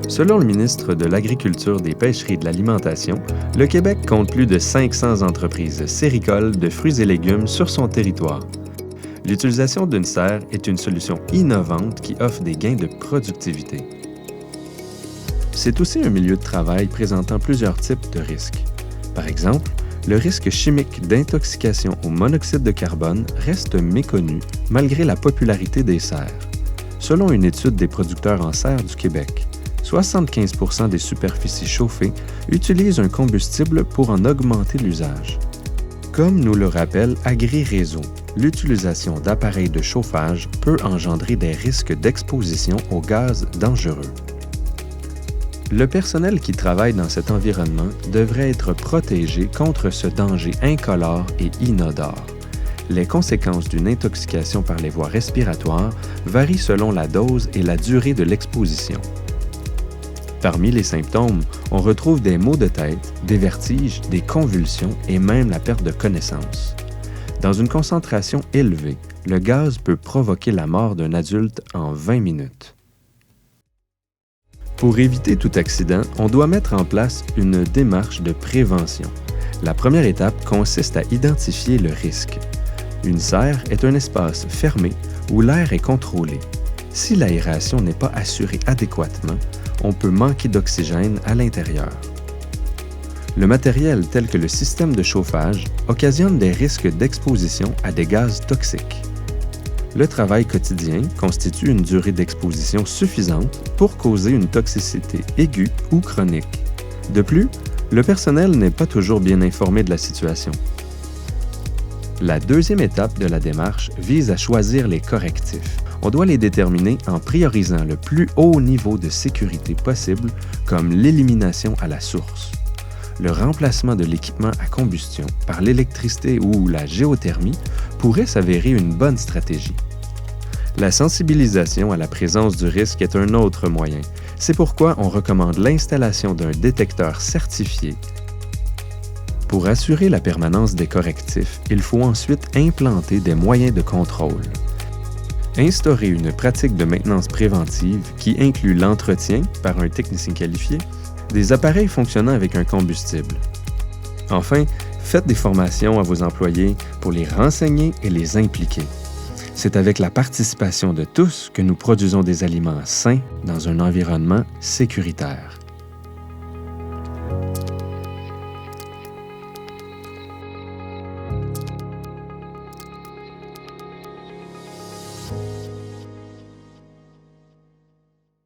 Selon le ministre de l'Agriculture, des Pêcheries et de l'Alimentation, le Québec compte plus de 500 entreprises séricoles de fruits et légumes sur son territoire. L'utilisation d'une serre est une solution innovante qui offre des gains de productivité. C'est aussi un milieu de travail présentant plusieurs types de risques. Par exemple, le risque chimique d'intoxication au monoxyde de carbone reste méconnu malgré la popularité des serres. Selon une étude des producteurs en serre du Québec, 75% des superficies chauffées utilisent un combustible pour en augmenter l'usage. Comme nous le rappelle AgriRéseau, l'utilisation d'appareils de chauffage peut engendrer des risques d'exposition aux gaz dangereux. Le personnel qui travaille dans cet environnement devrait être protégé contre ce danger incolore et inodore. Les conséquences d'une intoxication par les voies respiratoires varient selon la dose et la durée de l'exposition. Parmi les symptômes, on retrouve des maux de tête, des vertiges, des convulsions et même la perte de connaissance. Dans une concentration élevée, le gaz peut provoquer la mort d'un adulte en 20 minutes. Pour éviter tout accident, on doit mettre en place une démarche de prévention. La première étape consiste à identifier le risque. Une serre est un espace fermé où l'air est contrôlé. Si l'aération n'est pas assurée adéquatement, on peut manquer d'oxygène à l'intérieur. Le matériel tel que le système de chauffage occasionne des risques d'exposition à des gaz toxiques. Le travail quotidien constitue une durée d'exposition suffisante pour causer une toxicité aiguë ou chronique. De plus, le personnel n'est pas toujours bien informé de la situation. La deuxième étape de la démarche vise à choisir les correctifs. On doit les déterminer en priorisant le plus haut niveau de sécurité possible, comme l'élimination à la source. Le remplacement de l'équipement à combustion par l'électricité ou la géothermie pourrait s'avérer une bonne stratégie. La sensibilisation à la présence du risque est un autre moyen. C'est pourquoi on recommande l'installation d'un détecteur certifié. Pour assurer la permanence des correctifs, il faut ensuite implanter des moyens de contrôle. Instaurer une pratique de maintenance préventive qui inclut l'entretien, par un technicien qualifié, des appareils fonctionnant avec un combustible. Enfin, faites des formations à vos employés pour les renseigner et les impliquer. C'est avec la participation de tous que nous produisons des aliments sains dans un environnement sécuritaire.